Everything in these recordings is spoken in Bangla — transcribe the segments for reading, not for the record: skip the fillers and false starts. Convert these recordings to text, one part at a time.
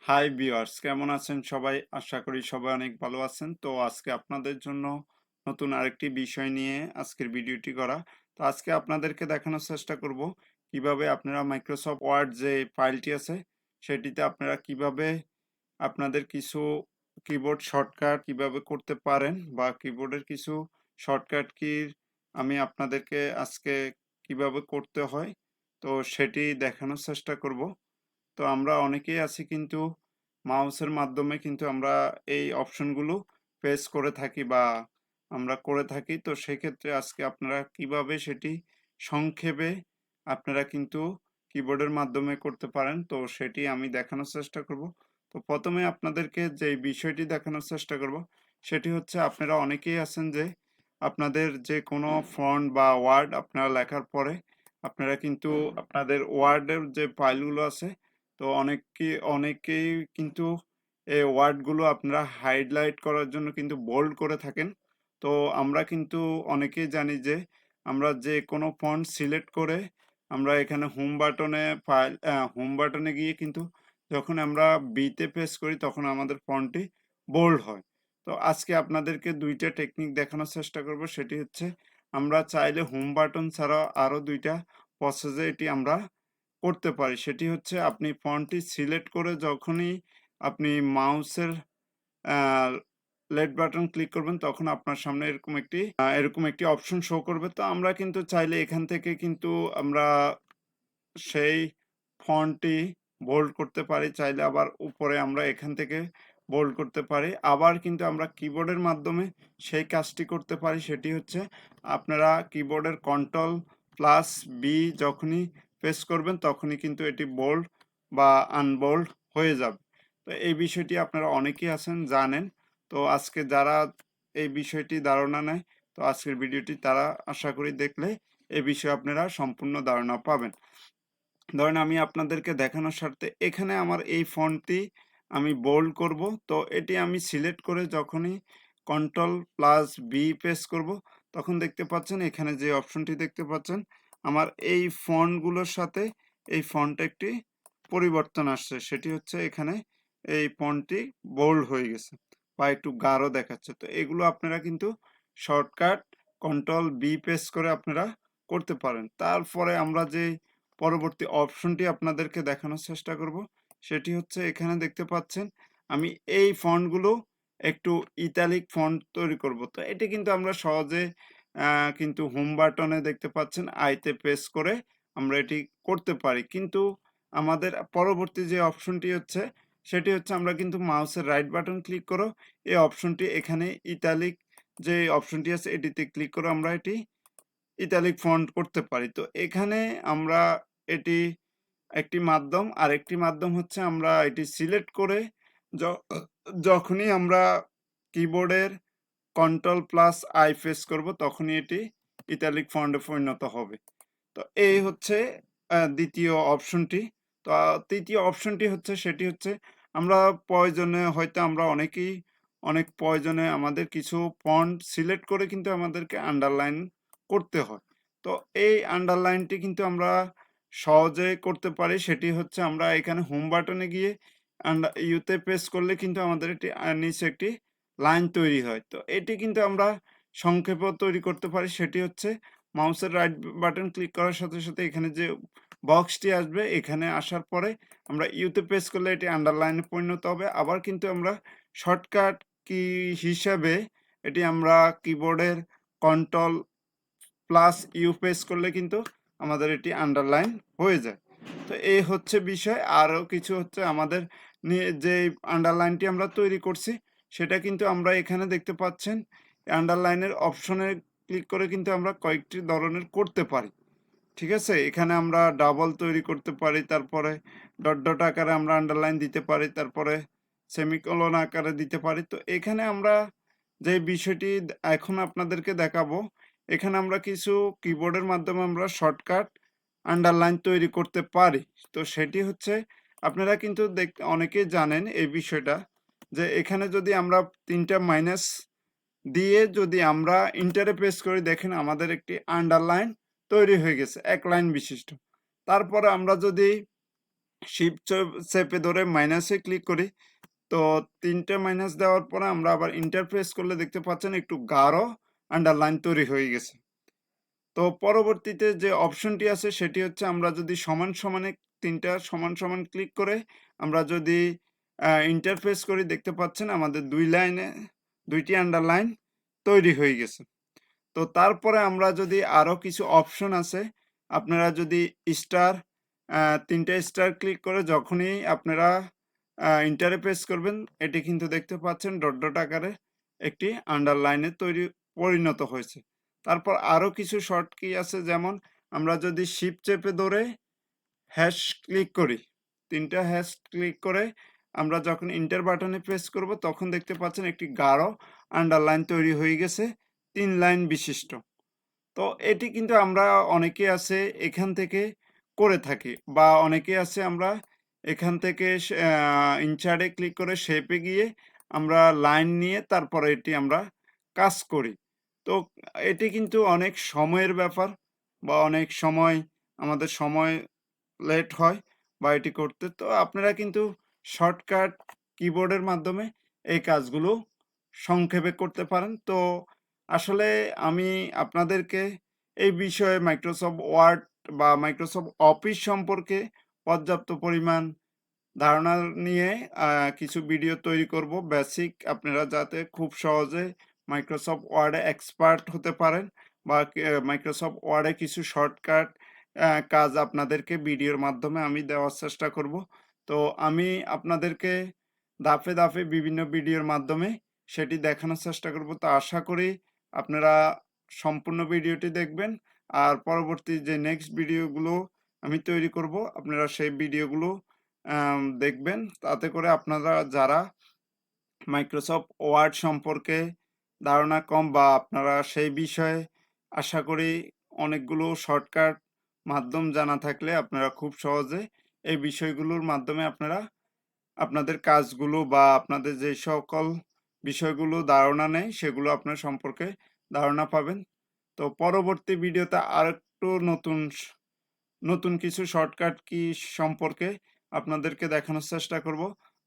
হাই ভিউয়ার্স, কেমন আছেন সবাই? আশা করি সবাই অনেক ভালো আছেন। তো আজকে আপনাদের জন্য নতুন আরেকটি বিষয় নিয়ে আজকের ভিডিওটি করা। তো আজকে আপনাদেরকে দেখানোর চেষ্টা করব কিভাবে আপনারা মাইক্রোসফট ওয়ার্ড যে ফাইলটি আছে সেটিতে আপনারা কিভাবে আপনাদের কিছু কিবোর্ড শর্টকাট কিভাবে করতে পারেন বা কিবোর্ডের কিছু শর্টকাট কি আমি আপনাদেরকে আজকে কিভাবে করতে হয় তো সেটি দেখানোর চেষ্টা করব। তো আমরা অনেকেই আছি কিন্তু মাউসের মাধ্যমে কিন্তু আমরা এই অপশনগুলো প্রেস করে থাকি বা আমরা করে থাকি। তো সেক্ষেত্রে আজকে আপনারা কিভাবে সেটি সংক্ষেপে আপনারা কিন্তু কিবোর্ডের মাধ্যমে করতে পারেন তো সেটি আমি দেখানোর চেষ্টা করব। তো প্রথমে আপনাদেরকে যে বিষয়টি দেখানোর চেষ্টা করব সেটি হচ্ছে আপনারা অনেকেই আছেন যে আপনাদের যে কোনো ফন্ট বা ওয়ার্ড আপনারা লেখার পরে আপনারা কিন্তু আপনাদের ওয়ার্ডের যে ফাইলগুলো আছে তো অনেকেই কিন্তু এই ওয়ার্ডগুলো আপনারা হাইলাইট করার জন্য কিন্তু বোল্ড করে থাকেন। তো আমরা কিন্তু অনেকেই জানি যে আমরা যে কোনো ফন্ট সিলেক্ট করে আমরা এখানে হোম বাটনে গিয়ে কিন্তু যখন আমরা বিতে প্রেস করি তখন আমাদের ফন্টটি বোল্ড হয়। তো আজকে আপনাদেরকে দুইটা টেকনিক দেখানোর চেষ্টা করব, সেটি হচ্ছে আমরা চাইলে হোম বাটন ছাড়াও আরও দুইটা প্রসেসে এটি আমরা করতে পারি। সেটি হচ্ছে আপনি ফন্টটি সিলেক্ট করে যখনই আপনি মাউসের লেফট বাটন ক্লিক করবেন তখন আপনার সামনে এরকম একটি অপশন শো করবে। তো আমরা কিন্তু চাইলে এখান থেকে কিন্তু আমরা সেই ফন্টটি বোল্ড করতে পারি, চাইলে আবার উপরে আমরা এখান থেকে বোল্ড করতে পারি, আবার কিন্তু আমরা কিবোর্ডের মাধ্যমে সেই কাজটি করতে পারি। সেটি হচ্ছে আপনারা কিবোর্ডের কন্ট্রোল প্লাস বি যখনই প্রেস করবেন তখনই কিন্তু এটি বোল্ড বা আনবোল্ড হয়ে যাবে। তো এই বিষয়টি আপনারা অনেকেই আছেন জানেন। তো আজকে যারা এই বিষয়টি ধারণা নেয় তো আজকের ভিডিওটি তারা আশা করি দেখলে এই বিষয়ে আপনারা সম্পূর্ণ ধারণা পাবেন। ধরেন আমি আপনাদেরকে দেখানোর স্বার্থে এখানে আমার এই ফন্টটি আমি বোল্ড করব। তো এটি আমি সিলেক্ট করে যখনই কন্ট্রোল প্লাস বি প্রেস করব তখন দেখতে পাচ্ছেন এখানে যে অপশনটি দেখতে পাচ্ছেন আমার এই ফন্টগুলোর সাথে এই ফন্ট একটি পরিবর্তন আসছে, সেটি হচ্ছে এখানে এই ফন্টটি বোল্ড হয়ে গেছে বা একটু গাঢ় দেখাচ্ছে। তো এগুলো আপনারা কিন্তু শর্টকাট কন্ট্রোল বি প্রেস করে আপনারা করতে পারেন। তারপরে আমরা যে পরবর্তী অপশনটি আপনাদেরকে দেখানোর চেষ্টা করব সেটি হচ্ছে এখানে দেখতে পাচ্ছেন আমি এই ফন্টগুলো একটু ইতালিক ফন্ট তৈরি করব। তো এটি কিন্তু আমরা সহজে কিন্তু হোম বাটনে দেখতে পাচ্ছেন আইতে প্রেস করে আমরা এটি করতে পারি, কিন্তু আমাদের পরবর্তী যে অপশনটি হচ্ছে সেটি হচ্ছে আমরা কিন্তু মাউসের রাইট বাটন ক্লিক করো এই অপশনটি এখানে ইতালিক যে অপশনটি আছে এটিতে ক্লিক করে আমরা এটি ইতালিক ফন্ট করতে পারি। তো এখানে আমরা এটি একটি মাধ্যম, আরেকটি মাধ্যম হচ্ছে আমরা এটি সিলেক্ট করে য- যখনই আমরা কিবোর্ডের কন্ট্রোল প্লাস আই প্রেস করব তখনই এটি ইতালিক ফন্টে পরিণত হবে। তো এই হচ্ছে দ্বিতীয় অপশনটি। তো তৃতীয় অপশনটি হচ্ছে সেটি হচ্ছে আমরা প্রয়োজনে হয়তো আমরা অনেক প্রয়োজনে আমাদের কিছু ফন্ট সিলেক্ট করে কিন্তু আমাদেরকে আন্ডারলাইন করতে হয়। তো এই আন্ডারলাইনটি কিন্তু আমরা সহজে করতে পারি, সেটি হচ্ছে আমরা এখানে হোম বাটনে গিয়ে ইউতে প্রেস করলে কিন্তু আমাদের এটি নিচে একটি লাইন তৈরি হয়। তো এটি কিন্তু আমরা সংক্ষেপও তৈরি করতে পারি, সেটি হচ্ছে মাউসের রাইট বাটন ক্লিক করার সাথে সাথে এখানে যে বক্সটি আসবে এখানে আসার পরে আমরা ইউতে প্রেস করলে এটি আন্ডারলাইনে পরিণত হবে। আবার কিন্তু আমরা শর্টকাট কি হিসাবে এটি আমরা কিবোর্ডের কন্ট্রোল প্লাস ইউ প্রেস করলে কিন্তু আমাদের এটি আন্ডারলাইন হয়ে যায়। তো এই হচ্ছে বিষয়। আরও কিছু হচ্ছে আমাদের নিয়ে যে আন্ডারলাইনটি আমরা তৈরি করছি সেটা কিন্তু আমরা এখানে দেখতে পাচ্ছেন আন্ডারলাইনের অপশনে ক্লিক করে কিন্তু আমরা কয়েকটি ধরনের করতে পারি। ঠিক আছে, এখানে আমরা ডাবল তৈরি করতে পারি, তারপরে ডট ডট আকারে আমরা আন্ডারলাইন দিতে পারি, তারপরে সেমিকোলন আকারে দিতে পারি। তো এখানে আমরা যে বিষয়টি এখন আপনাদেরকে দেখাবো এখানে আমরা কিছু কিবোর্ডের মাধ্যমে আমরা শর্টকাট আন্ডারলাইন তৈরি করতে পারি। তো সেটি হচ্ছে আপনারা কিন্তু অনেকেই জানেন এই বিষয়টা যে এখানে যদি আমরা তিনটা মাইনাস দিয়ে যদি আমরা ইন্টারে প্রেস করি দেখেন আমাদের একটি আন্ডারলাইন তৈরি হয়ে গেছে এক লাইন বিশিষ্ট। তারপরে আমরা যদি শিফট চেপে ধরে মাইনাসে ক্লিক করি, তো ৩টে মাইনাস দেওয়ার পরে আমরা আবার এন্টার প্রেস করলে দেখতে পাচ্ছেন একটু গাঢ় আন্ডারলাইন তৈরি হয়ে গেছে। তো পরবর্তীতে যে অপশনটি আছে সেটি হচ্ছে আমরা যদি সমান সমানে ৩টা সমান সমান ক্লিক করে আমরা যদি এন্টার প্রেস করি, দেখতে পাচ্ছেন আমাদের ২ লাইনে ২টি আন্ডারলাইন তৈরি হয়ে গেছে। তো তারপরে আমরা যদি আরো কিছু অপশন আছে, আপনারা যদি স্টার ৩টে স্টার ক্লিক করে যখনই আপনারা এন্টারে প্রেস করবেন, এটি কিন্তু দেখতে পাচ্ছেন ডট ডট আকারে একটি আন্ডারলাইনে পরিণত হয়েছে। তারপর আরো কিছু শর্ট কি আছে, যেমন আমরা যদি শিফট চেপে ধরে হ্যাশ ক্লিক করি, ৩টা হ্যাশ ক্লিক করে আমরা যখন এন্টার বাটনে প্রেস করব তখন দেখতে পাচ্ছেন একটি গাঢ় আন্ডারলাইন তৈরি হয়ে গেছে ৩ লাইন বিশিষ্ট। তো এটি কিন্তু আমরা অনেকে আছে এখান থেকে করে থাকি, বা অনেকে আছে আমরা এখান থেকে ইনসার্টে ক্লিক করে শেপে গিয়ে আমরা লাইন নিয়ে তারপরে এটি আমরা কাজ করি। তো এটি কিন্তু অনেক সময়ের ব্যাপার, বা অনেক সময় আমাদের সময় লেট হয় বা এটি করতে। তো আপনারা কিন্তু শর্টকাট কিবোর্ডের মাধ্যমে এই কাজগুলো সংক্ষেপে করতে পারেন। তো আসলে আমি আপনাদেরকে এই বিষয়ে মাইক্রোসফট ওয়ার্ড বা মাইক্রোসফট অফিস সম্পর্কে পর্যাপ্ত পরিমাণ ধারণা নিয়ে কিছু ভিডিও তৈরি করব বেসিক, আপনারা যাতে খুব সহজে মাইক্রোসফট ওয়ার্ডে এক্সপার্ট হতে পারেন, বা মাইক্রোসফট ওয়ার্ডে কিছু শর্টকাট কাজ আপনাদেরকে ভিডিওর মাধ্যমে আমি দেওয়ার চেষ্টা করব। তো আমি আপনাদেরকে ধাপে ধাপে বিভিন্ন ভিডিওর মাধ্যমে সেটি দেখানোর চেষ্টা করব। তো আশা করি আপনারা সম্পূর্ণ ভিডিওটি দেখবেন, আর পরবর্তী যে নেক্সট ভিডিওগুলো আমি তৈরি করব আপনারা সেই ভিডিওগুলো দেখবেন। তাতে করে আপনারা যারা মাইক্রোসফট ওয়ার্ড সম্পর্কে ধারণা কম, বা আপনারা সেই বিষয়ে আশা করি অনেকগুলো শর্টকাট মাধ্যম জানা থাকলে আপনারা খুব সহজে এই বিষয়গুলোর মাধ্যমে আপনারা আপনাদের কাজগুলো বা আপনাদের যে সকল বিষয়গুলো ধারণা নেই সেগুলো আপনার সম্পর্কে ধারণা পাবেন। তো পরবর্তী ভিডিওতে আরেকটু নতুন কিছু শর্টকাট কি সম্পর্কে আপনাদেরকে দেখানোর চেষ্টা করব।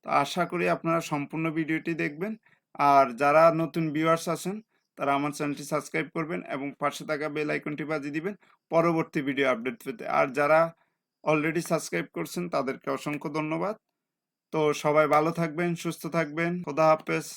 তো আশা করি আপনারা সম্পূর্ণ ভিডিওটি দেখবেন, আর যারা নতুন ভিউয়ার্স আছেন তারা আমার চ্যানেলটি সাবস্ক্রাইব করবেন এবং পাশে থাকা বেল আইকনটি বাজিয়ে দিবেন পরবর্তী ভিডিও আপডেট পেতে। আর যারা অলরেডি সাবস্ক্রাইব করছেন তাদেরকে অসংখ্য ধন্যবাদ। তো সবাই ভালো থাকবেন, সুস্থ থাকবেন। খোদা হাফেজ।